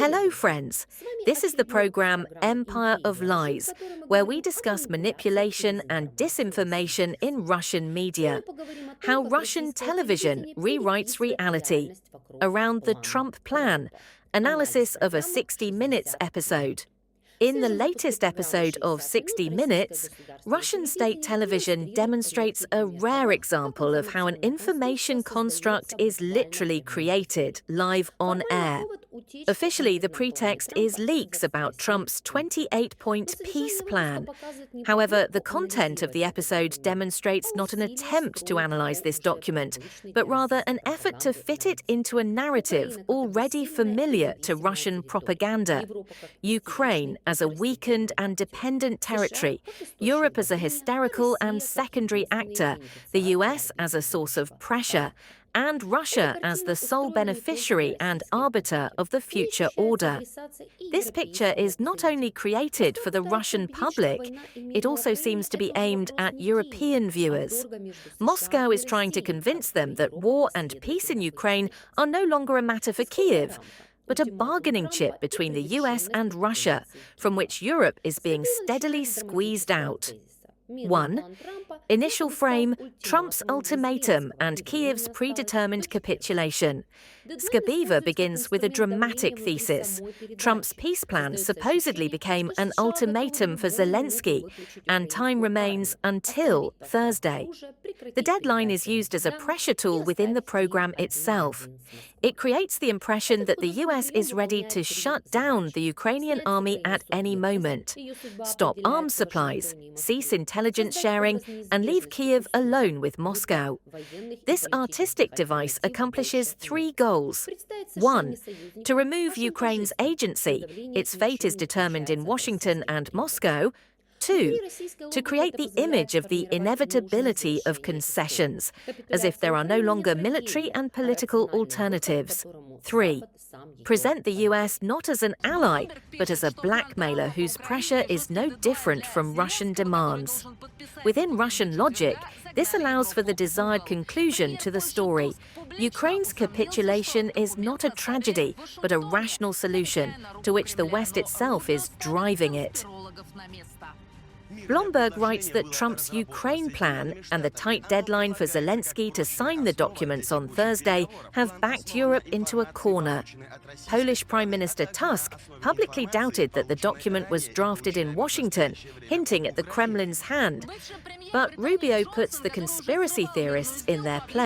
Hello, friends. This is the program Empire of Lies, where we discuss manipulation and disinformation in Russian media, how Russian television rewrites reality, around the Trump plan, analysis of a 60 Minutes episode. In the latest episode of 60 Minutes, Russian state television demonstrates a rare example of how an information construct is literally created live on air. Officially, the pretext is leaks about Trump's 28-point peace plan. However, the content of the episode demonstrates not an attempt to analyze this document, but rather an effort to fit it into a narrative already familiar to Russian propaganda. Ukraine as a weakened and dependent territory, Europe as a hysterical and secondary actor, the US as a source of pressure, and Russia as the sole beneficiary and arbiter of the future order. This picture is not only created for the Russian public, it also seems to be aimed at European viewers. Moscow is trying to convince them that war and peace in Ukraine are no longer a matter for Kiev, but a bargaining chip between the US and Russia, from which Europe is being steadily squeezed out. 1. Initial frame, Trump's ultimatum and Kiev's predetermined capitulation. Skabiva begins with a dramatic thesis. Trump's peace plan supposedly became an ultimatum for Zelensky, and time remains until Thursday. The deadline is used as a pressure tool within the program itself. It creates the impression that the US is ready to shut down the Ukrainian army at any moment, stop arms supplies, cease intelligence sharing, and leave Kiev alone with Moscow. This artistic device accomplishes 3 goals. 1. To remove Ukraine's agency. Its fate is determined in Washington and Moscow. 2. To create the image of the inevitability of concessions, as if there are no longer military and political alternatives. 3. Present the US not as an ally, but as a blackmailer whose pressure is no different from Russian demands. Within Russian logic, this allows for the desired conclusion to the story. Ukraine's capitulation is not a tragedy, but a rational solution, to which the West itself is driving it. Bloomberg writes that Trump's Ukraine plan and the tight deadline for Zelensky to sign the documents on Thursday have backed Europe into a corner. Polish Prime Minister Tusk publicly doubted that the document was drafted in Washington, hinting at the Kremlin's hand. But Rubio puts the conspiracy theorists in their place.